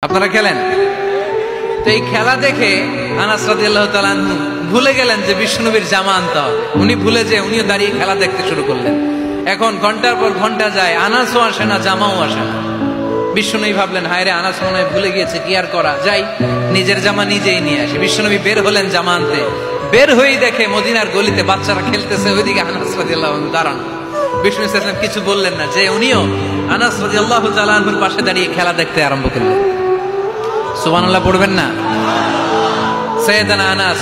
আপনারা খেলেন তো এই খেলা দেখে আনাস রাদিয়াল্লাহু তাআলা আনহু ভুলে গেলেন যে বিশ্বনবীর জামা আনতে হবে। উনি ভুলে যে উনিও দাঁড়িয়ে খেলা দেখতে শুরু করলেন। এখন ঘন্টার পর ঘন্টা যায়, আনাসও আসে না, জামাও আসে না। বিশ্বনবী ভাবলেন, হায় রে, আনাস মনে হয় ভুলে গিয়েছে, কি আর করা যাই, নিজের জামা নিজেই নিয়ে আসে। বিশ্বনবী বের হলেন জামা আনতে, বের হয়েই দেখে মদিনার গলিতে বাচ্চারা খেলতেছে, ওইদিকে আনাস রাদিয়াল্লাহু আনহু দাঁড়ান। বিষ্ণু সাল্লাল্লাহু কিছু বললেন না, যে উনিও আনাস রাদিয়াল্লাহু তাআলা আনহুর পাশে দাঁড়িয়ে খেলা দেখতে আরম্ভ করলেন। সুবহানাল্লাহ পড়বেন না? সাইয়েদানা আনাস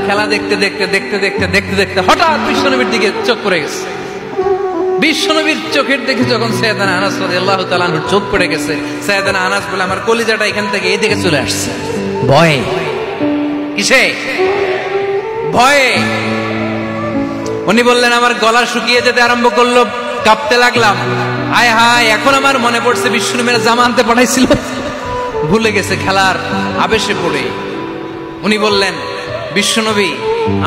খেলা দেখতে দেখতে দেখতে দেখতে দেখতে দেখতে হঠাৎ বিশ্বনবীর দিকে চোখ পড়ে গেছে। বিশ্বনবীর চোখের দিকে যখন সাইয়েদানা আনাস রাদিয়াল্লাহু তাআলা আনহুর চোখ পড়ে গেছে, সাইয়েদানা আনাস বলে, আমার কলিজাটা এখান থেকে এদিকে চলে আসছে ভয়ে। কিসে? ভয়ে। উনি বললেন, আমার গলা শুকিয়ে যেতে আরম্ভ করলো, কাঁপতে লাগলাম। হায় হায়, এখন আমার মনে পড়ছে বিশ্বনবীর জামা আনতে পাঠাইছিল, ভুলে গেছে খেলার আবেশে পড়ে। উনি বললেন, বিশ্বনবী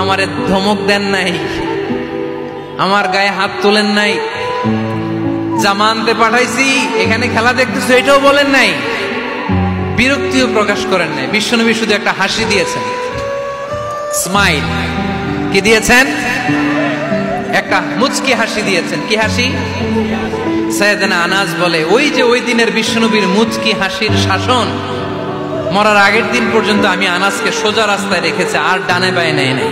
আমারে ধমক দেন নাই, আমার গায়ে হাত তোলেন নাই, জামা আনতে পাঠাইছি, এখানে খেলা দেখতেছো এটাও বলেন নাই, বিরক্তিও প্রকাশ করেন নাই। বিশ্বনবী শুধু একটা হাসি দিয়েছেন, স্মাইল। কি দিয়েছেন? একটা মুচকি হাসি দিয়েছেন। কি হাসি? সাইয়েদানা আনাস বলে, ওই যে ওই দিনের বিশ্বনবীর মুচকি হাসির শাসন মরার আগের দিন পর্যন্ত আমি আনাসকে সোজা রাস্তায় রেখেছি, আর ডানে বায়ে নেই নাই।